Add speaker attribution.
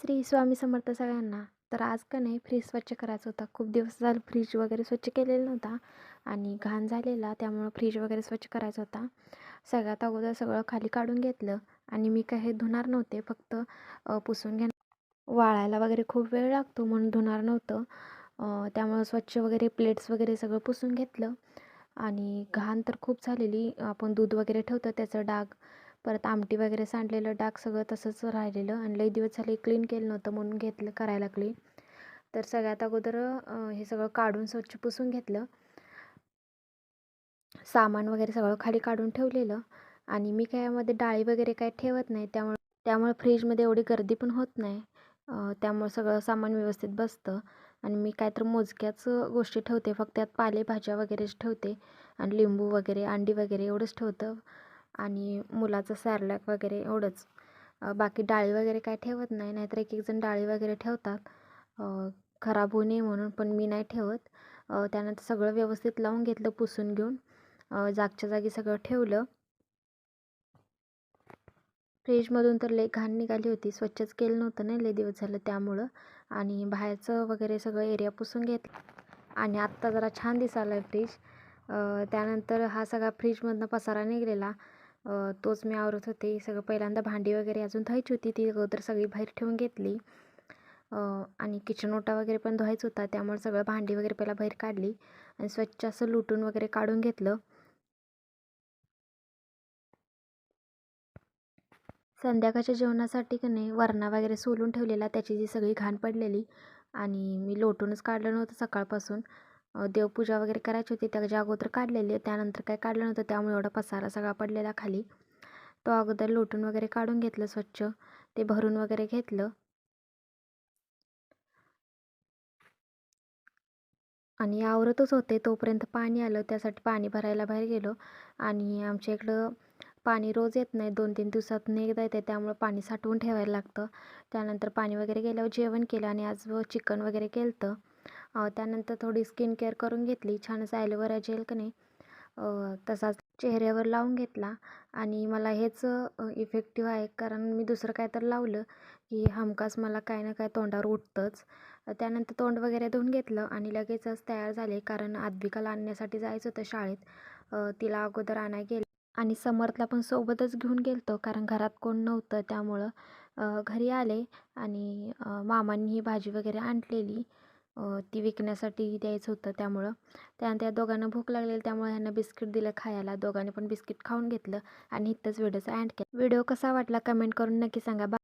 Speaker 1: श्री स्वामी समर्थ सगळ्यांना. तर आज का नाही फ्रीज स्वच्छ करायचा होता. खूप दिवस झालं फ्रीज वगैरे स्वच्छ केलेला नव्हता आणि घाण झालेला, त्यामुळं फ्रीज वगैरे स्वच्छ करायचा होता. सगळ्यात अगोदर सगळं खाली काढून घेतलं आणि मी काय हे धुणार नव्हते, फक्त पुसून घेणार. वाळायला वगैरे खूप वेळ लागतो म्हणून धुणार नव्हतं. त्यामुळं स्वच्छ वगैरे प्लेट्स वगैरे सगळं पुसून घेतलं आणि घाण तर खूप झालेली. आपण दूध वगैरे ठेवतो त्याचं डाग, परत आमटी वगैरे सांडलेलं डाग सगळं तसंच राहिलेलं आणि लई दिवस झाले क्लीन केलं नव्हतं म्हणून घेतलं करायला क्लीन. तर सगळ्यात अगोदर हे सगळं काढून स्वच्छ पुसून घेतलं. सामान वगैरे सगळं खाली काढून ठेवलेलं आणि मी काय यामध्ये डाळी वगैरे काय ठेवत नाही, त्यामुळे फ्रीजमध्ये एवढी गर्दी पण होत नाही. त्यामुळे सगळं सामान व्यवस्थित बसतं आणि मी काय तर मोजक्याच गोष्टी ठेवते, फक्त त्यात पालेभाज्या वगैरेच ठेवते आणि लिंबू वगैरे अंडी वगैरे एवढंच ठेवतं आणि मुलाचं सॅरलॅक वगैरे एवढंच. बाकी डाळी वगैरे काय ठेवत नाही, नाहीतर एक एक जण डाळी वगैरे ठेवतात खराब होऊ नये म्हणून, पण मी नाही ठेवत. त्यानंतर सगळं व्यवस्थित लावून घेतलं पुसून घेऊन, जागच्या जागी सगळं ठेवलं. फ्रीजमधून तर लई घाण निघाली होती, स्वच्छच केलं नव्हतं ना लई दिवस झालं त्यामुळं. आणि बाहेरचं वगैरे सगळं एरिया पुसून घेतला आणि आत्ता जरा छान दिसायला आहे फ्रीज. त्यानंतर हा सगळा फ्रीजमधनं पसारा निघालेला, तोच मी आवरत होते. सगळं पहिल्यांदा भांडी वगैरे अजून धुवायची होती, ती अगोदर सगळी बाहेर ठेवून घेतली. आणि किचन ओटा वगैरे पण धुवायचा होता, त्यामुळे सगळं भांडी वगैरे पहिला बाहेर काढली आणि स्वच्छ असं लुटून वगैरे काढून घेतलं. संध्याकाळच्या जेवणासाठी का नाही वरणा वगैरे सोलून ठेवलेला, त्याची जी सगळी घाण पडलेली आणि मी लोटूनच काढलं नव्हतं सकाळपासून. देवपूजा वगैरे करायची होती त्याच्या अगोदर काढलेली, त्यानंतर काय काढलं नव्हतं, त्यामुळे एवढा पसारा सगळा पडलेला खाली. तो अगोदर लोटून वगैरे काढून घेतलं स्वच्छ, ते भरून वगैरे घेतलं आणि आवरतच होते तोपर्यंत पाणी आलं. त्यासाठी पाणी भरायला बाहेर गेलो आणि आमच्या इकडं पाणी रोज येत नाही, 2-3 दिवसातून एकदा येते, त्यामुळं पाणी साठवून ठेवायला लागतं. त्यानंतर पाणी वगैरे गेल्यावर जेवण केलं आणि आज चिकन वगैरे केलं होतं. त्यानंतर थोडी स्किन केअर करून घेतली. छान असं ॲलोवेरा जेल का नाही तसाच चेहऱ्यावर लावून घेतला आणि मला हेच इफेक्टिव्ह आहे, कारण मी दुसरं काय तर लावलं की हमखास मला काय ना काय तोंडावर उठतंच. त्यानंतर तोंड वगैरे धुवून घेतलं आणि लगेचच तयार झाले, कारण आद्विकाला आणण्यासाठी जायचं होतं शाळेत. तिला अगोदर आणायला गेले आणि समर्थला पण सोबतच घेऊन गेलतो, कारण घरात कोण नव्हतं, त्यामुळं घरी आले आणि मामांनी ही भाजी वगैरे आणलेली, ती विकण्यासाठी द्यायचं होतं त्यामुळं. त्यानंतर या दोघांना भूक लागलेली, त्यामुळे ह्यांना बिस्किट दिलं खायला. दोघांनी पण बिस्किट खाऊन घेतलं आणि इथंच व्हिडिओचा एंड केला. व्हिडिओ कसा वाटला कमेंट करून नक्की सांगा.